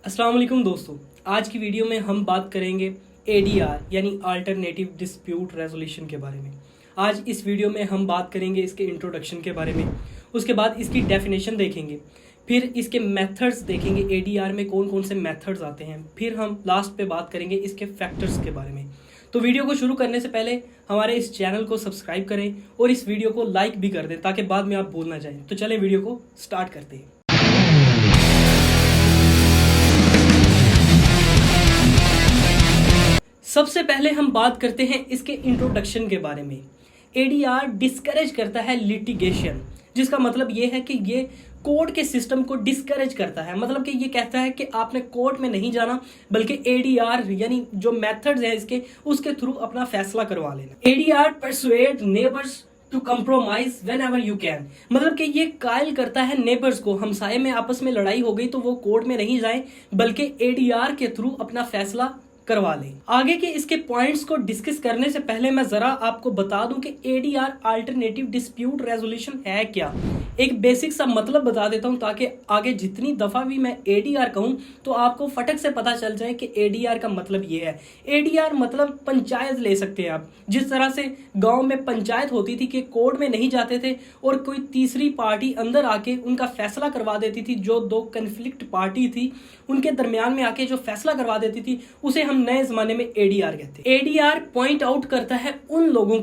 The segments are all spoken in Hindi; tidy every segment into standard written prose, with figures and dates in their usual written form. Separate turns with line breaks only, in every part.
अस्सलाम वालेकुम दोस्तों। आज की वीडियो में हम बात करेंगे एडीआर यानी अल्टरनेटिव डिस्प्यूट रेजोल्यूशन के बारे में। आज इस वीडियो में हम बात करेंगे इसके इंट्रोडक्शन के बारे में, उसके बाद इसकी डेफिनेशन देखेंगे, फिर इसके मेथड्स देखेंगे, एडीआर में कौन कौन से मेथड्स आते हैं, फिर हम लास्ट पे बात करेंगे इसके फैक्टर्स के बारे में। तो वीडियो को शुरू करने से पहले हमारे इस चैनल को सब्सक्राइब करें और इस वीडियो को लाइक भी कर दें ताकि बाद में आप भूल ना जाएं। तो चलें वीडियो को स्टार्ट करते हैं। सबसे पहले हम बात करते हैं इसके इंट्रोडक्शन के बारे में। एडीआर डिस्करेज करता है लिटिगेशन, जिसका मतलब ये है कि ये कोर्ट के सिस्टम को डिस्करेज करता है। मतलब कि ये कहता है कि आपने कोर्ट में नहीं जाना, बल्कि एडीआर यानी जो मेथड्स हैं इसके, उसके थ्रू अपना फैसला करवा लेना। ADR persuade neighbours to compromise whenever you can, मतलब कि ये कायल करता है नेबर्स को, हमसाये में आपस में लड़ाई हो गई तो वो कोर्ट में नहीं जाए बल्कि एडीआर के थ्रू अपना फैसला करवा लें। आगे के इसके पॉइंट्स को डिस्कस करने से पहले मैं जरा आपको बता दूं कि एडीआर अल्टरनेटिव डिस्प्यूट रेजोल्यूशन है क्या। एक बेसिक सा मतलब बता देता हूं ताकि आगे जितनी दफा भी मैं एडीआर कहूं तो आपको फटक से पता चल जाए कि एडीआर का मतलब ये है। एडीआर मतलब पंचायत ले सकते हैं आप। जिस तरह से गांव में पंचायत होती थी कि कोर्ट में नहीं जाते थे और कोई तीसरी पार्टी अंदर आके उनका फैसला करवा देती थी, जो दो कन्फ्लिक्ट पार्टी थी उनके दरमियान में आके जो फैसला करवा देती थी, उसे हम नए जमाने में एडीआर कहते हैं। एडीआर पॉइंट आउट करता है उन लोगों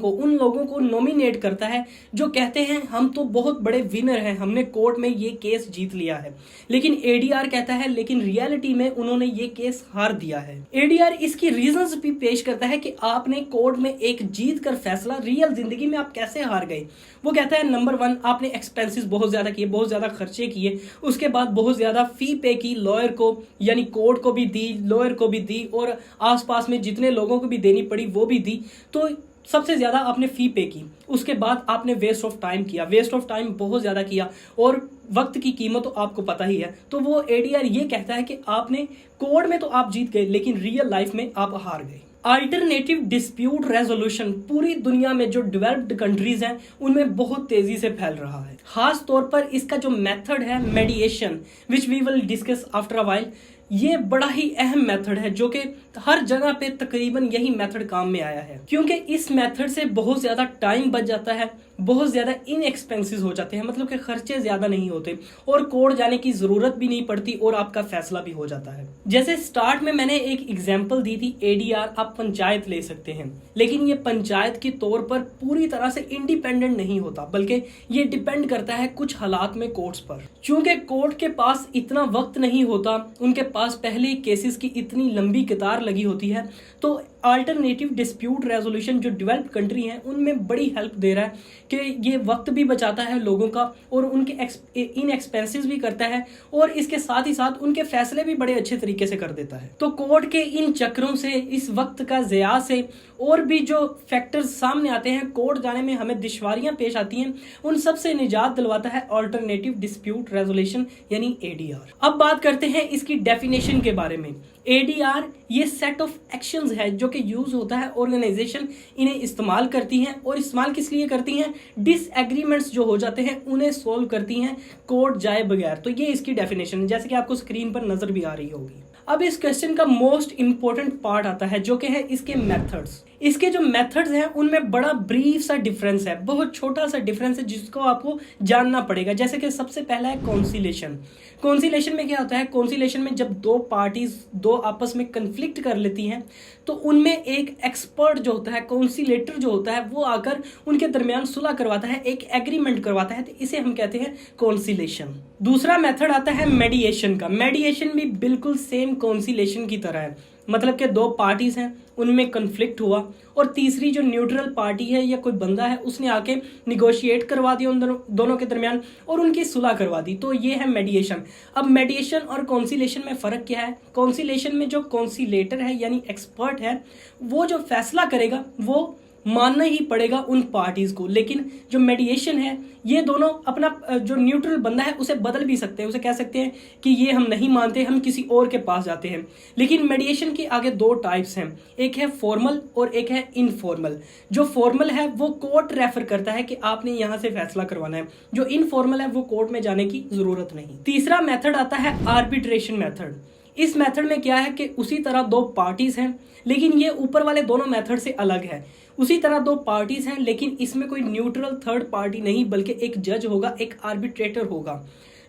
को नॉमिनेट करता है जो कहते हैं हम तो बहुत बड़े विनर हैं, हमने कोर्ट में ये केस जीत लिया है। लेकिन एडीआर कहता है लेकिन रियलिटी में उन्होंने ये केस हार दिया है। एडीआर इसकी रीजंस भी पेश करता है कि आपने कोर्ट में एक जीत कर फैसला रियल जिंदगी में आप कैसे हार गए। वो कहता है नंबर 1, आपने एक्सपेंसेस बहुत ज्यादा किए, बहुत ज्यादा खर्चे किए, उसके बाद बहुत ज्यादा फी पे की, लॉयर को यानी कोर्ट को भी दी, लॉयर को भी दी और आसपास में जितने लोगों को भी देनी पड़ी वो भी दी। तो सबसे ज्यादा आपने फी पे की। उसके बाद आपने वेस्ट ऑफ टाइम किया, वेस्ट ऑफ टाइम बहुत ज्यादा किया और वक्त की कीमत तो आपको पता ही है। तो वो एडीआर ये कहता है कि आपने कोर्ट में तो आप जीत गए लेकिन रियल लाइफ में आप हार गए। अल्टरनेटिव डिस्प्यूट रेजोल्यूशन पूरी दुनिया में जो डेवलप्ड कंट्रीज हैं उनमें बहुत तेजी से फैल रहा है। खास तौर पर इसका जो मेथड है mediation, which we will discuss after a while, ये बड़ा ही अहम मेथड है जो कि हर जगह पे तकरीबन यही मेथड काम में आया है, क्योंकि इस मेथड से बहुत ज्यादा टाइम बच जाता है, बहुत ज्यादा इनएक्सपेंसिव हो जाते हैं, मतलब कि खर्चे ज्यादा नहीं होते और कोर्ट जाने की जरूरत भी नहीं पड़ती और आपका फैसला भी हो जाता है। जैसे स्टार्ट में मैंने एक एग्जांपल दी थी, एडीआर आप पंचायत ले सकते हैं, लेकिन ये पंचायत के तौर पर पूरी तरह से इंडिपेंडेंट नहीं होता, बल्कि ये डिपेंड करता है कुछ हालात में कोर्ट्स पर। चूंकि कोर्ट के पास इतना वक्त नहीं होता, उनके पास पहले केसेस की इतनी लंबी कतार लगी होती है, तो अल्टरनेटिव डिस्प्यूट रेजोल्यूशन जो डेवलप्ड कंट्री हैं उनमें बड़ी हेल्प दे रहा है कि ये वक्त भी बचाता है लोगों का और उनके इन एक्सपेंसेस भी करता है और इसके साथ ही साथ उनके फैसले भी बड़े अच्छे तरीके से कर देता है। तो कोर्ट के इन चक्रों से, इस वक्त का ज़या से और भी जो फैक्टर्स सामने आते हैं, कोर्ट जाने में हमें दुश्वारियां पेश आती हैं, उन सब से निजात दिलवाता है अल्टरनेटिव डिस्प्यूट रेजोल्यूशन यानी एडीआर। अब बात करते हैं इसकी डेफिनेशन के बारे में। एडीआर ये सेट ऑफ एक्शंस है जो कि यूज होता है, ऑर्गेनाइजेशन इन्हें इस्तेमाल करती हैं और इस्तेमाल किस लिए करती हैं, डिसएग्रीमेंट्स जो हो जाते हैं उन्हें सोल्व करती हैं कोर्ट जाए बगैर। तो ये इसकी डेफिनेशन है, जैसे कि आपको स्क्रीन पर नजर भी आ रही होगी। अब इस क्वेश्चन का मोस्ट इंपॉर्टेंट पार्ट आता है जो कि है इसके मेथड्स। इसके जो मेथड्स हैं उनमें बड़ा ब्रीफ सा डिफरेंस है, बहुत छोटा सा डिफरेंस है जिसको आपको जानना पड़ेगा। जैसे कि सबसे पहला है कॉन्सिलेशन। कॉन्सिलेशन में क्या होता है, कॉन्सिलेशन में जब दो पार्टीज दो आपस में कन्फ्लिक्ट कर लेती हैं तो उनमें एक एक्सपर्ट जो होता है, कॉन्सिलेटर जो होता है, वो आकर उनके दरमियान सुलह करवाता है, एक एग्रीमेंट करवाता है, तो इसे हम कहते हैं कॉन्सिलेशन। दूसरा मेथड आता है मेडिएशन का। मेडिएशन भी बिल्कुल सेम कॉन्सिलेशन की तरह है, मतलब कि दो पार्टीज हैं उनमें कन्फ्लिक्ट हुआ और तीसरी जो न्यूट्रल पार्टी है या कोई बंदा है उसने आके निगोशिएट करवा दिया उन दोनों के दरमियान और उनकी सुलह करवा दी, तो ये है मेडिएशन। अब मेडिएशन और कॉन्सिलेशन में फ़र्क क्या है, कॉन्सिलेशन में जो कॉन्सिलेटर है यानी एक्सपर्ट है वो जो फैसला करेगा वो मानना ही पड़ेगा उन पार्टीज को, लेकिन जो मेडिएशन है ये दोनों अपना जो न्यूट्रल बंदा है उसे बदल भी सकते हैं, उसे कह सकते हैं कि ये हम नहीं मानते, हम किसी और के पास जाते हैं। लेकिन मेडिएशन के आगे दो टाइप्स हैं, एक है फॉर्मल और एक है इनफॉर्मल। जो फॉर्मल है वो कोर्ट रेफर करता है कि आपने यहाँ से फैसला करवाना है, जो इनफॉर्मल है वो कोर्ट में जाने की जरूरत नहीं। तीसरा मेथड आता है आर्बिट्रेशन मेथड। इस मेथड में क्या है कि उसी तरह दो पार्टीज हैं, लेकिन ये ऊपर वाले दोनों मेथड से अलग है। उसी तरह दो पार्टीज हैं, लेकिन इसमें कोई न्यूट्रल थर्ड पार्टी नहीं, बल्कि एक जज होगा, एक आर्बिट्रेटर होगा,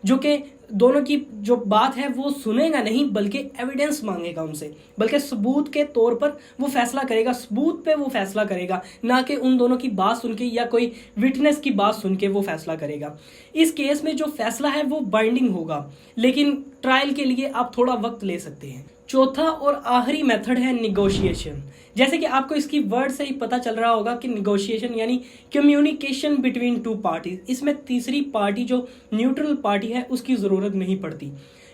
जो कि दोनों की जो बात है वो सुनेगा नहीं, बल्कि एविडेंस मांगेगा उनसे, बल्कि सबूत के तौर पर वो फैसला करेगा, सबूत पे वो फैसला करेगा, ना कि उन दोनों की बात सुन के या कोई विटनेस की बात सुन के वो फैसला करेगा। इस केस में जो फैसला है वो बाइंडिंग होगा, लेकिन ट्रायल के लिए आप थोड़ा वक्त ले सकते हैं। चौथा और आखिरी मेथड है निगोशिएशन। जैसे कि आपको इसकी वर्ड से ही पता चल रहा होगा कि निगोशिएशन यानी कम्युनिकेशन बिटवीन टू पार्टीज। इसमें तीसरी पार्टी जो न्यूट्रल पार्टी है उसकी ज़रूरत नहीं पड़ती।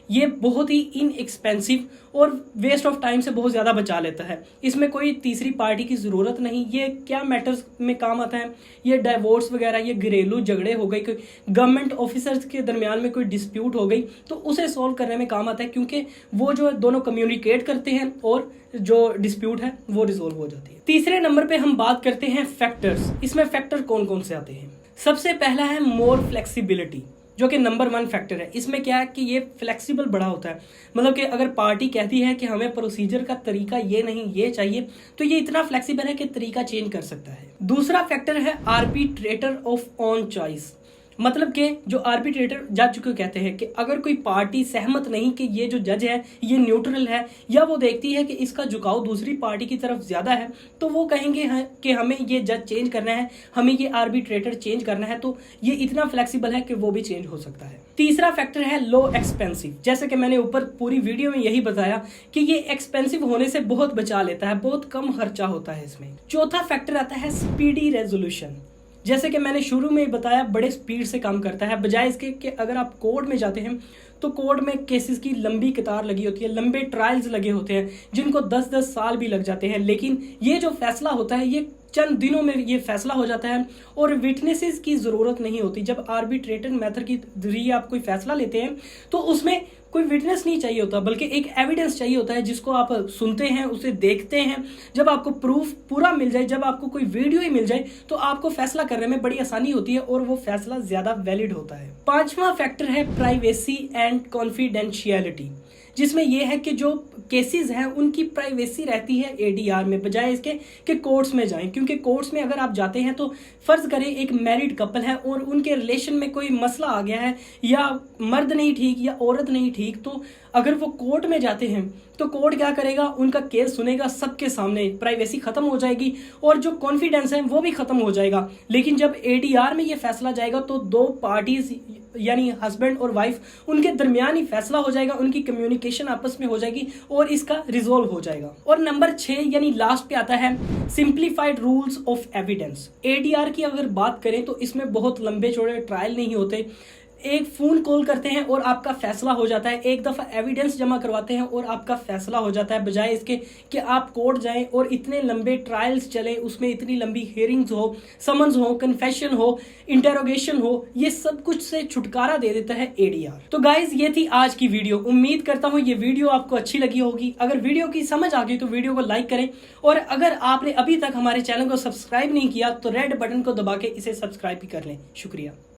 ये बहुत ही इनएक्सपेंसिव और वेस्ट ऑफ टाइम से बहुत ज़्यादा बचा लेता है। इसमें कोई तीसरी पार्टी की ज़रूरत नहीं। ये क्या मैटर्स में काम आता है, ये डाइवोर्स वगैरह, ये घरेलू झगड़े हो गई, कोई गवर्नमेंट ऑफिसर्स के दरमियान में कोई डिस्प्यूट हो गई तो उसे सॉल्व करने में काम आता है, क्योंकि वो जो दोनों कम्युनिकेट करते हैं और जो डिस्प्यूट है वो रिजोल्व हो जाती है। तीसरे नंबर पे हम बात करते हैं फैक्टर्स। इसमें फैक्टर कौन कौन से आते हैं? सबसे पहला है मोर फ्लेक्सिबिलिटी, जो कि नंबर 1 फैक्टर है। इसमें क्या है कि ये फ्लेक्सिबल बड़ा होता है, मतलब कि अगर पार्टी कहती है कि हमें प्रोसीजर का तरीका ये नहीं ये चाहिए, तो ये इतना फ्लेक्सिबल है कि तरीका चेंज कर सकता है। दूसरा फैक्टर है आर्बिट्रेटर ऑफ ऑन चॉइस, मतलब कि जो आर्बिट्रेटर जज को कहते हैं कि अगर कोई पार्टी सहमत नहीं कि ये जो जज है ये न्यूट्रल है, या वो देखती है कि इसका झुकाव दूसरी पार्टी की तरफ ज़्यादा है, तो वो कहेंगे कि हमें ये जज चेंज करना है, हमें ये आर्बिट्रेटर चेंज करना है। तो ये इतना फ्लेक्सिबल है कि वो भी चेंज हो सकता है। तीसरा फैक्टर है लो एक्सपेंसिव। जैसे कि मैंने ऊपर पूरी वीडियो में यही बताया कि ये एक्सपेंसिव होने से बहुत बचा लेता है, बहुत कम खर्चा होता है इसमें। चौथा फैक्टर आता है स्पीडी रेजोल्यूशन। जैसे कि मैंने शुरू में बताया, बड़े स्पीड से काम करता है, बजाय इसके कि अगर आप कोर्ट में जाते हैं तो कोर्ट में केसेस की लंबी कतार लगी होती है, लंबे ट्रायल्स लगे होते हैं जिनको 10-10 साल भी लग जाते हैं। लेकिन ये जो फैसला होता है ये चंद दिनों में ये फैसला हो जाता है और विटनेसेस की ज़रूरत नहीं होती। जब आर्बिट्रेटर मेथड के जरिए आप कोई फैसला लेते हैं तो उसमें कोई विटनेस नहीं चाहिए होता, बल्कि एक एविडेंस चाहिए होता है जिसको आप सुनते हैं, उसे देखते हैं। जब आपको प्रूफ पूरा मिल जाए, जब आपको कोई वीडियो ही मिल जाए, तो आपको फैसला करने में बड़ी आसानी होती है और वो फैसला ज़्यादा वैलिड होता है। पांचवा फैक्टर है प्राइवेसी एंड कॉन्फिडेंशियलिटी, जिसमें यह है कि जो केसेस हैं उनकी प्राइवेसी रहती है एडीआर में, बजाय इसके कि कोर्ट्स में जाएं। क्योंकि कोर्ट्स में अगर आप जाते हैं तो फर्ज करें एक मैरिड कपल है और उनके रिलेशन में कोई मसला आ गया है, या मर्द नहीं ठीक या औरत नहीं ठीक, तो अगर वो कोर्ट में जाते हैं तो कोर्ट क्या करेगा, उनका केस सुनेगा सबके सामने, प्राइवेसी खत्म हो जाएगी और जो कॉन्फिडेंस है वो भी खत्म हो जाएगा। लेकिन जब एडीआर में ये फैसला जाएगा तो दो पार्टीज यानी हस्बैंड और वाइफ उनके दरमियान ही फैसला हो जाएगा, उनकी कम्युनिकेशन आपस में हो जाएगी और इसका रिजोल्व हो जाएगा। और नंबर 6 यानी लास्ट पे आता है simplified rules of evidence. ADR की अगर बात करें तो इसमें बहुत लंबे चौड़े ट्रायल नहीं होते, एक फ़ोन कॉल करते हैं और आपका फैसला हो जाता है, एक दफ़ा एविडेंस जमा करवाते हैं और आपका फैसला हो जाता है, बजाय इसके कि आप कोर्ट जाएं और इतने लंबे ट्रायल्स चले, उसमें इतनी लंबी हियरिंग्स हो, समन्स हो, कन्फेशन हो, इंटेरोगेशन हो, ये सब कुछ से छुटकारा दे देता है एडीआर। तो गाइज ये थी आज की वीडियो। उम्मीद करता हूँ ये वीडियो आपको अच्छी लगी होगी। अगर वीडियो की समझ आ गई तो वीडियो को लाइक करें, और अगर आपने अभी तक हमारे चैनल को सब्सक्राइब नहीं किया तो रेड बटन को दबा के इसे सब्सक्राइब भी कर लें। शुक्रिया।